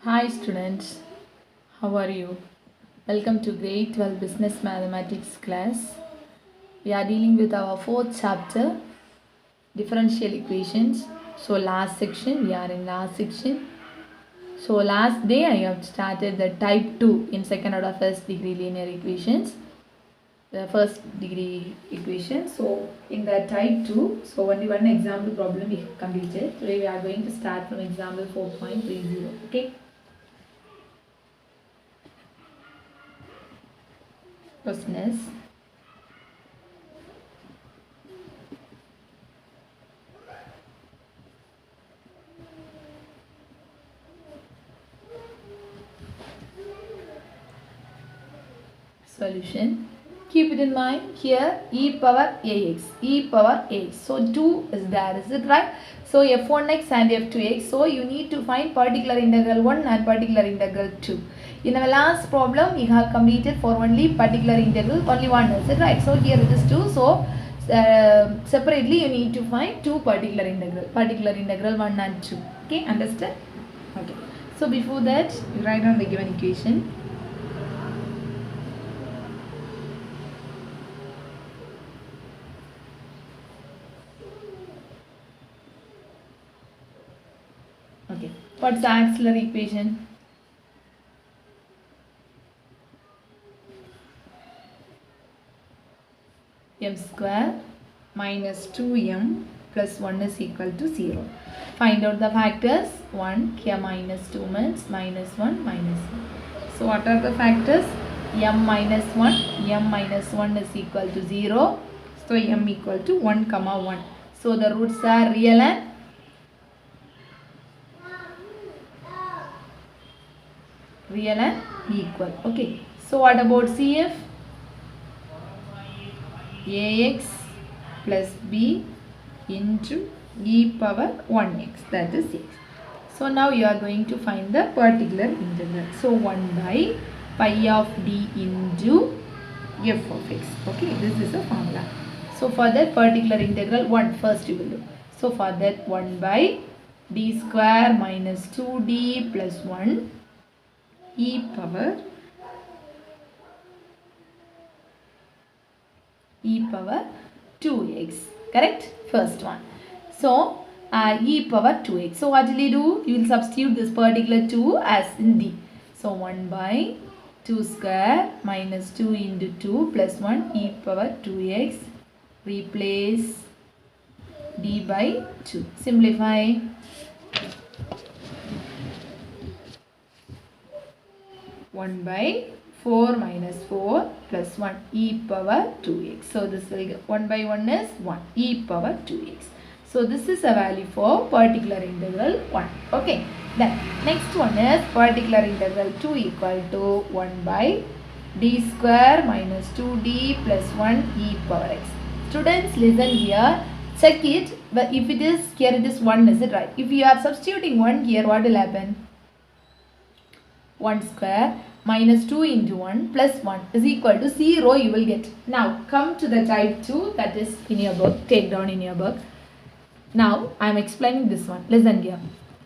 Hi students, how are you? Welcome to grade 12 business mathematics class. We are dealing with our fourth chapter, differential equations. So last section, we are in last section. So last day I have started the type 2 in second order first degree linear equations. The first degree equation. So in the type 2, so only one example problem we completed. Today we are going to start from example 4.30. Okay. Question is, solution. Keep it in mind here e power ax. So 2 is there, is it right? So f1x and f2x. So you need to find particular integral 1 and particular integral 2. In our last problem we have completed for only particular integral only one, is it right? So here it is 2. So separately you need to find two particular integral 1 and 2. Okay, understand? Okay. So before that you write down the given equation. Okay, what's the axillary equation? M square minus 2m plus 1 is equal to 0. Find out the factors. 1, here minus 2 means minus 1, minus 1. So what are the factors? M minus 1 is equal to 0. So m equal to 1 comma 1. So the roots are real and equal. Okay. So what about CF? Ax plus b into e power 1x, that is x. So now you are going to find the particular integral. So 1 by pi of d into f of x. Okay, this is a formula. So for that particular integral 1 first you will do. So for that 1 by d square minus 2d plus 1 e power 2x, correct? First one. So e power 2x. So what will you do? You will substitute this particular 2 as in d. So 1 by 2 square minus 2 into 2 plus 1 e power 2x. Replace d by 2. Simplify. 1 by 4 minus 4 plus 1 e power 2x. So this will get 1 by 1 is 1 e power 2x. So this is a value for particular integral 1. Okay. Then next one is particular integral 2 equal to 1 by d square minus 2d plus 1 e power x. Students, listen here. Check it. But if it is here, it is 1, is it right? If you are substituting 1 here, what will happen? 1 square minus 2 into 1 plus 1 is equal to 0 you will get. Now come to the type 2, that is in your book. Take down in your book. Now I am explaining this one. Listen here.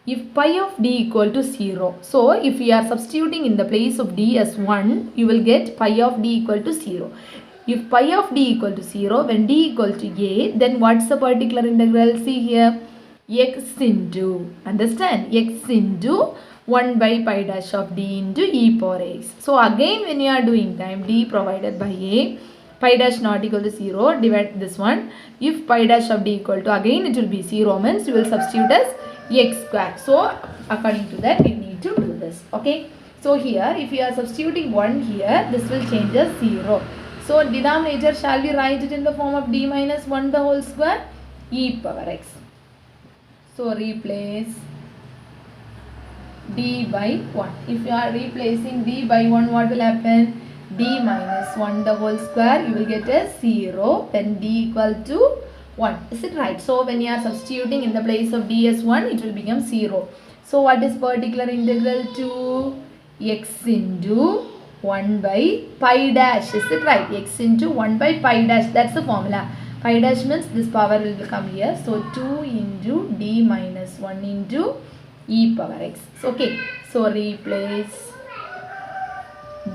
If pi of d equal to 0. So if you are substituting in the place of d as 1, you will get pi of d equal to 0. If pi of d equal to 0, when d equal to a, then what's the particular integral? See here. X into, understand? X into 1 by pi dash of d into e power x. So again when you are doing time, d provided by a, pi dash not equal to 0, divide this one. If pi dash of d equal to, again it will be 0 means you will substitute as x square. So according to that you need to do this. Okay. So here if you are substituting 1 here, this will change as 0. So denominator shall we write it in the form of d minus 1 the whole square e power x. So replace d by 1. If you are replacing d by 1, what will happen? D minus 1 the whole square, you will get as 0. Then d equal to 1. Is it right? So when you are substituting in the place of d as 1, it will become 0. So what is particular integral to? X into 1 by pi dash. Is it right? X into 1 by pi dash. That's the formula. Pi dash means this power will come here. So 2 into d minus 1 into e power x. So, okay, so replace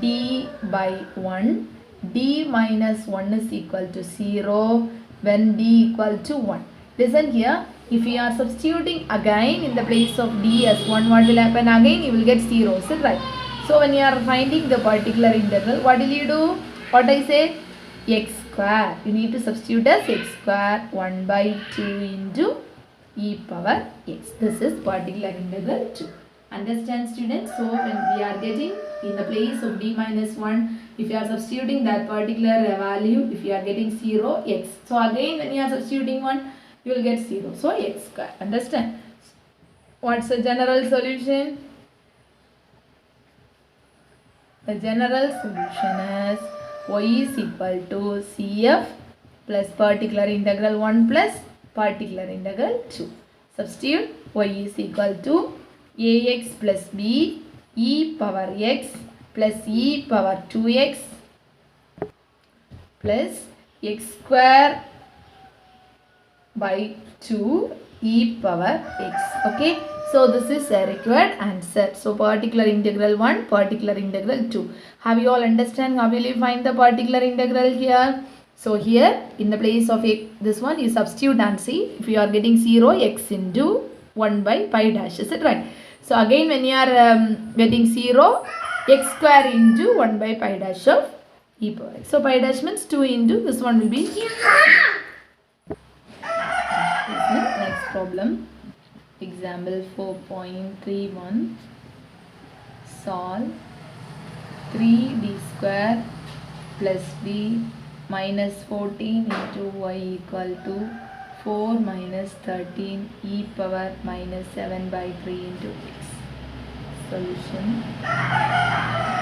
d by 1. D minus 1 is equal to 0 when d equal to 1. Listen here, if you are substituting again in the place of d as 1, what will happen again? You will get 0, is it right? So when you are finding the particular integral, what will you do? What I say? X square. You need to substitute as x square 1 by 2 into e power x. This is particular integral 2. Understand, students? So when we are getting in the place of d minus 1, if you are substituting that particular value, if you are getting 0, x. So again when you are substituting 1, you will get 0. So x square. Understand? What's the general solution? The general solution is y is equal to CF plus particular integral 1 plus particular integral 2. Substitute y is equal to ax plus b e power x plus e power 2x plus x square by 2 e power x. Okay. So this is a required answer. So particular integral 1, particular integral 2. Have you all understand how will you find the particular integral here? So here in the place of this one you substitute and see if you are getting 0 x into 1 by pi dash. Is it right? So again when you are getting 0 x square into 1 by pi dash of e power x. So pi dash means 2 into this one will be. Next problem. Example 4.31. Solve 3d square plus d minus 14 into y equal to 4 minus 13 e power minus 7 by 3 into x. Solution.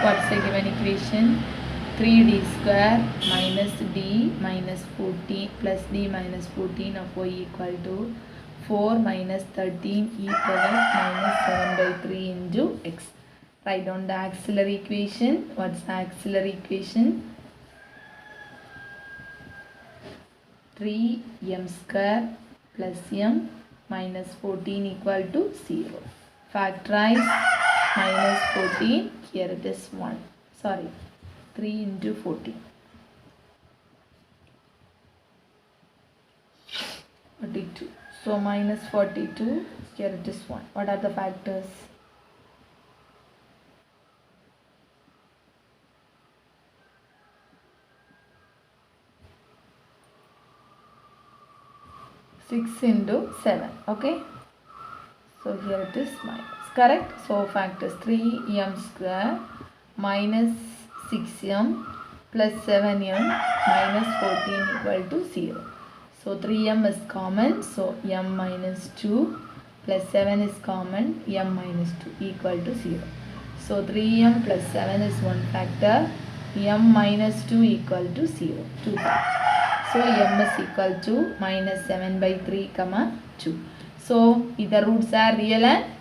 What's the given equation? 3d square minus d minus 14 plus d minus 14 of y equal to 4 minus 13 e power minus 7 by 3 into x. Write down the axillary equation. What's the axillary equation? 3m square plus m minus 14 equal to 0. Factorize minus 14. Here it is 1. Sorry. 3 into 14. 42. So minus 42, here it is 1. What are the factors? Six into 7. Okay. So here it is minus. Correct. So factors 3m square minus 6m plus 7m minus 14 equal to 0. So 3m is common, so m minus 2 plus 7 is common, m minus 2 equal to 0. So 3m plus 7 is one factor, m minus 2 equal to 0, 2 factor. So m is equal to minus 7 by 3 comma 2. So the roots are real and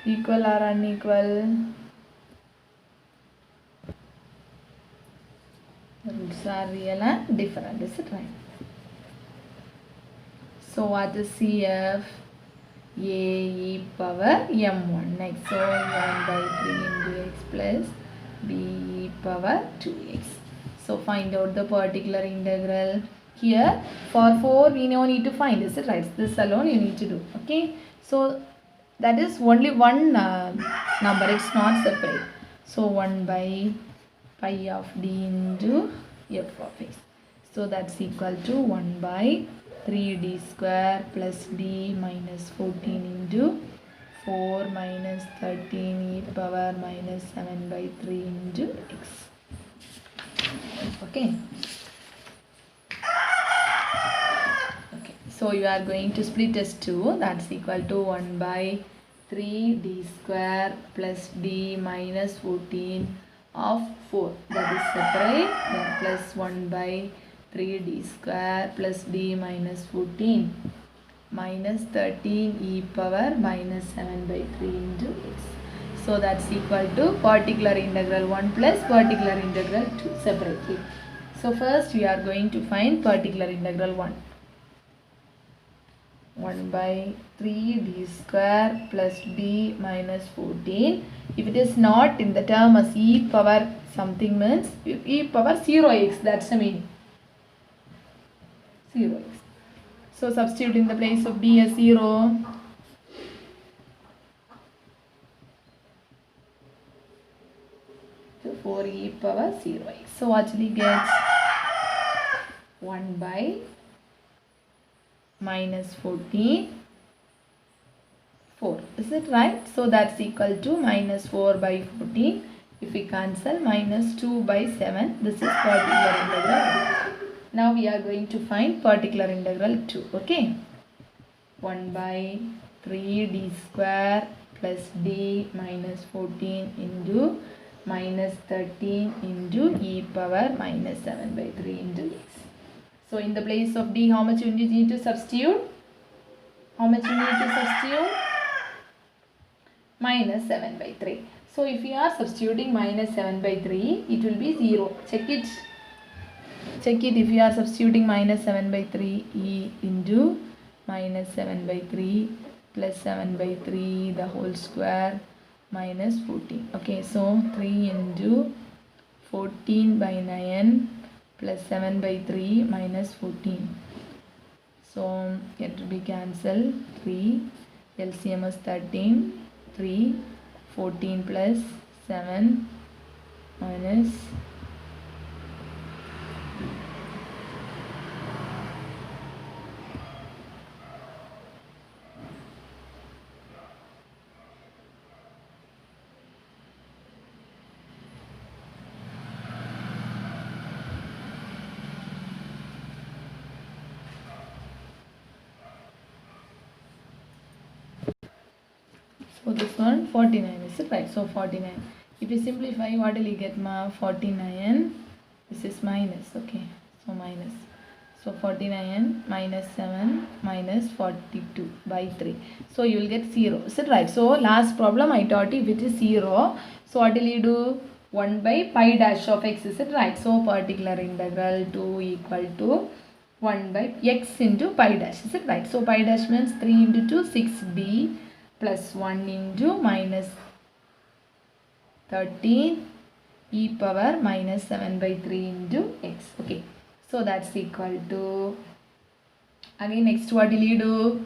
equal or unequal? The roots are real and different. Is it right? So what is CF? A e power m1. Next, so m by 3 into x plus b e power 2x. So find out the particular integral. Here for 4 we now need to find. Is it right? This alone you need to do. Okay. So that is only one number, it's not separate. So 1 by pi of d into f of x. So that's equal to 1 by 3d square plus d minus 14 into 4 minus 13 e power minus 7 by 3 into x. Okay. So you are going to split as 2, that's equal to 1 by 3d square plus d minus 14 of 4, that is separate, then plus 1 by 3d square plus d minus 14 minus 13 e power minus 7 by 3 into x. So that's equal to particular integral 1 plus particular integral 2 separately. So first we are going to find particular integral 1. 1 by 3 d square plus b minus 14. If it is not in the term as e power something means e power 0x, that's the meaning. 0x. So substitute in the place of b as 0. So 4e power 0x. So actually gets 1 by minus 14 4. Is it right? So that's equal to minus 4 by 14. If we cancel, minus 2 by 7. This is particular integral 1. Now we are going to find particular integral 2. Okay. 1 by 3 d square plus d minus 14 into minus 13 into e power minus 7 by 3 into x. So in the place of d, how much you need to substitute? How much you need to substitute? Minus 7 by 3. So if you are substituting minus 7 by 3, it will be 0. Check it. Check it if you are substituting minus 7 by 3 e into minus 7 by 3 plus 7 by 3 the whole square minus 14. Okay, so 3 into 14 by 9 plus 7 by 3 minus 14. So it will be cancelled. 3 LCM is 13. 3 14 plus 7 minus so this one 49, is it right? So 49. If you simplify, what will you get? 49. This is minus. Okay. So minus. So 49 minus 7 minus 42 by 3. So you will get 0. Is it right? So last problem I taught you, if it is 0. So what will you do? 1 by pi dash of x. Is it right? So particular integral 2 equal to 1 by x into pi dash. Is it right? So pi dash means 3 into 2 6b plus 1 into minus 13 e power minus 7 by 3 into x. Okay. So that's equal to, again next what will you do?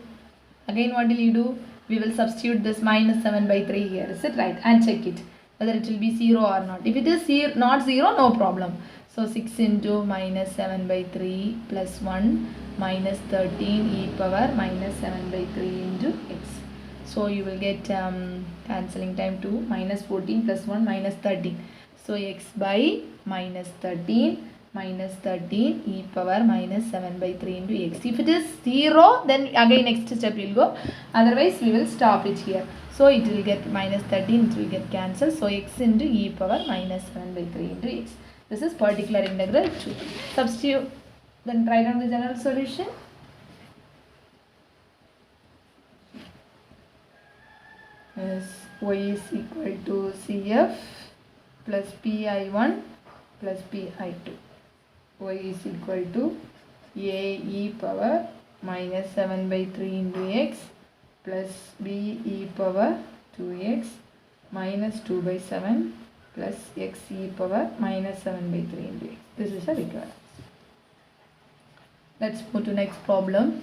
Again what will you do? We will substitute this minus 7 by 3 here. Is it right? And check it whether it will be 0 or not. If it is not 0, no problem. So 6 into minus 7 by 3 plus 1 minus 13 e power minus 7 by 3 into x. So you will get cancelling time 2 minus 14 plus 1 minus 13. So x by minus 13 e power minus 7 by 3 into x. If it is 0, then again next step will go. Otherwise we will stop it here. So it will get minus 13, it will get cancelled. So x into e power minus 7 by 3 into x. This is particular integral 2. Substitute. Then write down the general solution. Is y is equal to CF plus PI1 plus PI2. Y is equal to A e power minus 7 by 3 into x plus B e power 2x minus 2 by 7 plus x e power minus 7 by 3 into x. This is a recurrence. Let's move to next problem.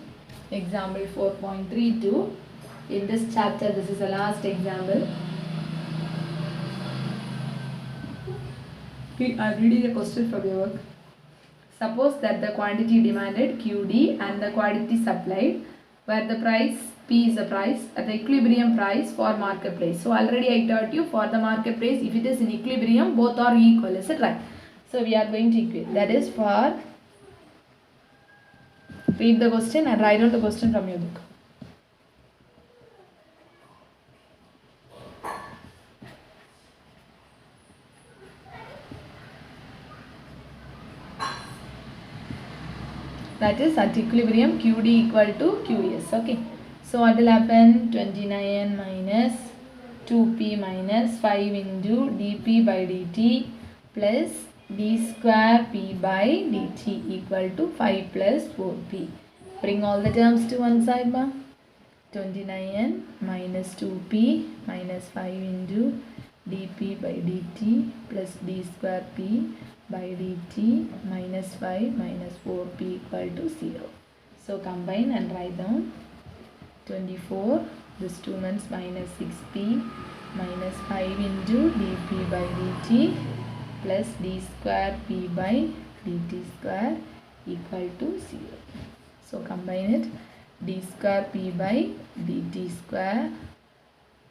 Example 4.32. In this chapter, this is the last example. I am reading a question from your work. Suppose that the quantity demanded QD and the quantity supplied, where the price P is the price at the equilibrium price for market price. So already I taught you for the market price, if it is in equilibrium, both are equal. Is it right? So we are going to equate. That is for, read the question and write down the question from your book. That is at equilibrium QD equal to QS. Okay. So what will happen? 29 minus 2p minus 5 into dp by dt plus d square p by dt equal to 5 plus 4p. Bring all the terms to one side, ma. 29 minus 2p minus 5 into dp by dt plus d square p by dt minus 5 minus 4p equal to 0. So combine and write down 24, this 2 months minus 6p minus 5 into dp by dt plus d square p by dt square equal to 0. So combine it, d square p by dt square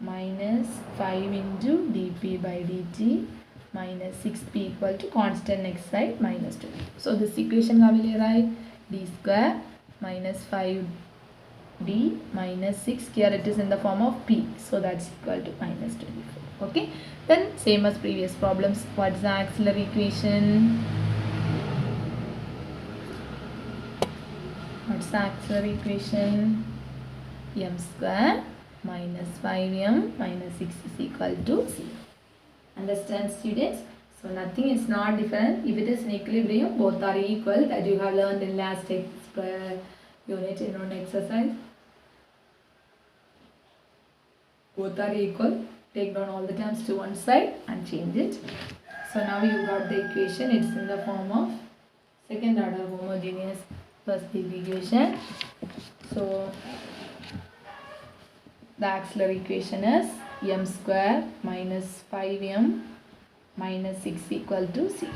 minus 5 into dp by dt minus 6p equal to constant next side minus 2. So this equation how will you write? D square minus 5d minus 6, here it is in the form of p, so that's equal to minus 24. Okay, then same as previous problems. What is the auxiliary equation? What's the auxiliary equation? M square minus 5m minus 6 is equal to 0. Understand, students? So nothing is not different. If it is in equilibrium, both are equal, that you have learned in last unit in one exercise. Both are equal. Take down all the terms to one side and change it. So now you got the equation. It's in the form of second order homogeneous first degree equation. So the auxiliary equation is m square minus 5m minus 6 equal to 0.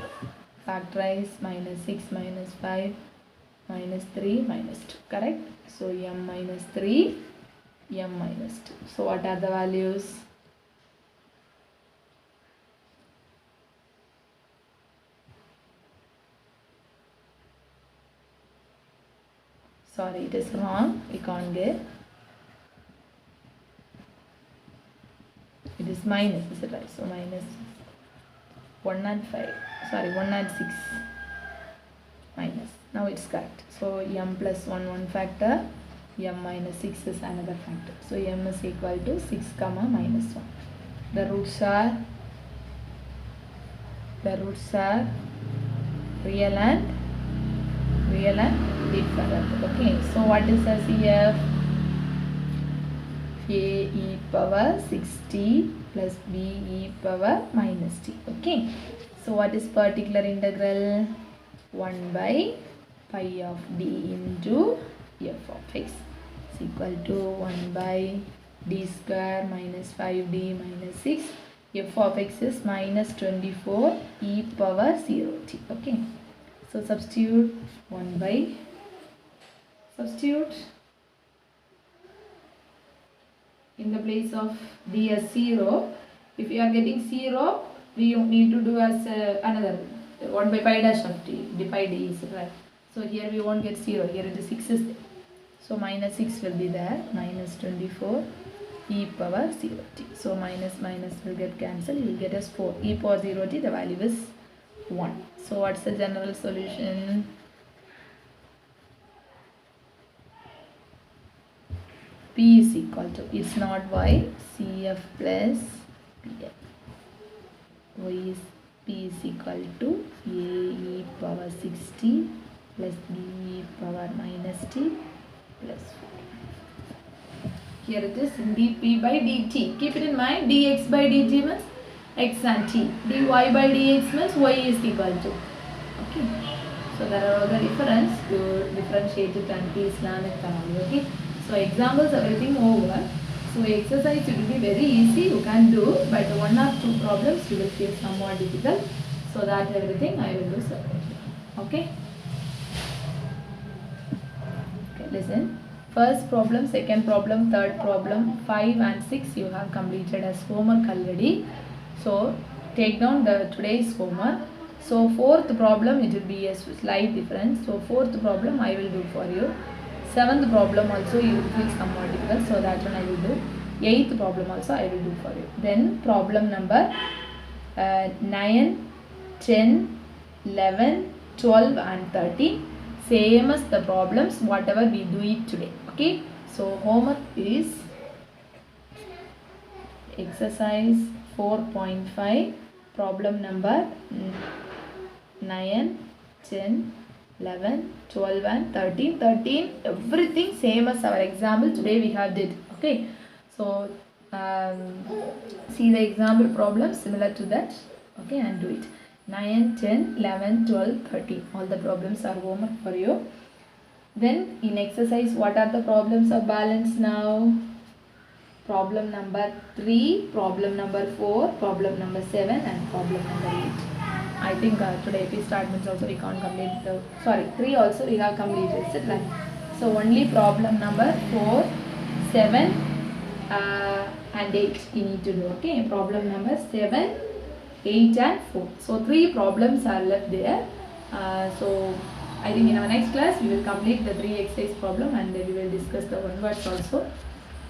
Factorize minus 6 minus 5 minus 3 minus 2. Correct? So m minus 3, m minus 2. So what are the values? Sorry, it is wrong. We can't get. It is minus, is it right? So minus 1 and 5. Sorry, 1 and 6 minus. Now it's correct. So m plus 1 one factor, m minus 6 is another factor. So m is equal to 6 comma minus 1. The roots are real and different. Okay. So what is the CF? A e power 6t plus b e power minus t. Okay. So what is particular integral? 1 by pi of d into f of x is equal to 1 by d square minus 5d minus 6. F of x is minus 24 e power 0t. Okay. So substitute 1 by, substitute in the place of d as 0. If you are getting 0, we need to do as another 1 by pi dash of t, pi d is right. So here we won't get 0, here it is 6 is there. So minus 6 will be there, minus 24 e power 0t. So minus minus will get cancelled, you will get as 4 e power 0t, the value is 1. So what's the general solution? P is equal to, it's not y, CF plus PF. Y is, P is equal to A e power 60 plus B e power minus t plus 4. Here it is in dp by dt. Keep it in mind, dx by dt means x and t. dy by dx means y is equal to. Okay. So there are other difference. You differentiate it and please learn it thoroughly. Okay. So examples everything over. So exercise it will be very easy, you can do, but 1 or 2 problems you will feel somewhat difficult. So that everything I will do separately. Okay. Okay, listen. First problem, second problem, third problem, 5 and 6 you have completed as homework already. So take down the today's homework. So fourth problem it will be a slight difference. So fourth problem I will do for you. Seventh problem also you will feel somewhat difficult, so that one I will do. Eighth problem also I will do for you. Then problem number 9, 10, 11, 12 and 13. Same as the problems whatever we do it today. Okay. So homework is exercise 4.5, problem number 9, 10, 11, 12 and 13. 13, everything same as our example today we have did. Okay, so see the example problem similar to that. Okay, and do it. 9, 10, 11, 12, 13. All the problems are homework for you. Then in exercise, what are the problems of balance now? Problem number 3, problem number 4, problem number 7 and problem number 8. I think today if we start means also we can't complete the, 3 also we have completed, is it right? So only problem number 4, 7 and 8 you need to do. Okay, problem number 7, 8 and 4. So 3 problems are left there. So I think in our next class we will complete the 3 exercise problem and then we will discuss the one words also.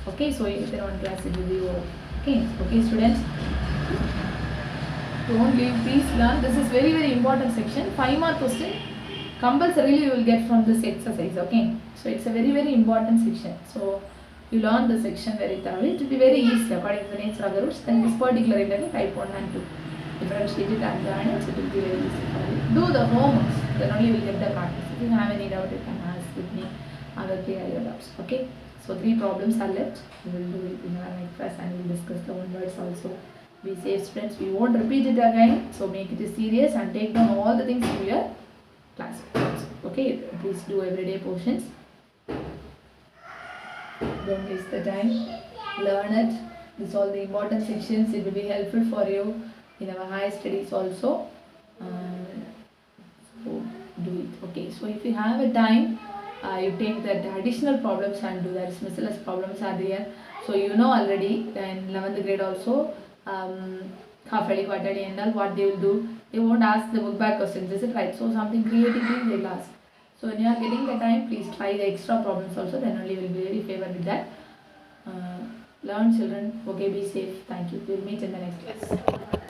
Okay, so in one class it will be over. Okay students, don't leave, please learn. This is very important section. 5 mark question compulsorily you will get from this exercise. Okay, so it's a very important section. So you learn the section very thoroughly. It will be very easy according to the nature of the roots. Then this particular interval type 1 and 2. Differentiate it and learn it. So it will be very easy for you. Do the homeworks. Then only you will get the practice. If you have any doubt, you can ask with me. I will clear your doubts. Okay. So 3 problems are left. We will do it in our next class and we will discuss the one words also. Be safe students. We won't repeat it again. So make it serious and take down all the things to your class. Okay. Please do everyday portions. Don't waste the time. Learn it. These all the important sections. It will be helpful for you in our higher studies also. So do it. Okay. So if you have a time, you take that additional problems and do that. Miscellaneous problems are there. So you know already in 11th grade also half-yearly, quarterly and all what they will do. They won't ask the book back questions, is it right? So something creatively they will ask. So when you are getting the time, please try the extra problems also. Then only will be very favored with that. Learn children. Okay, be safe. Thank you. We will meet in the next class.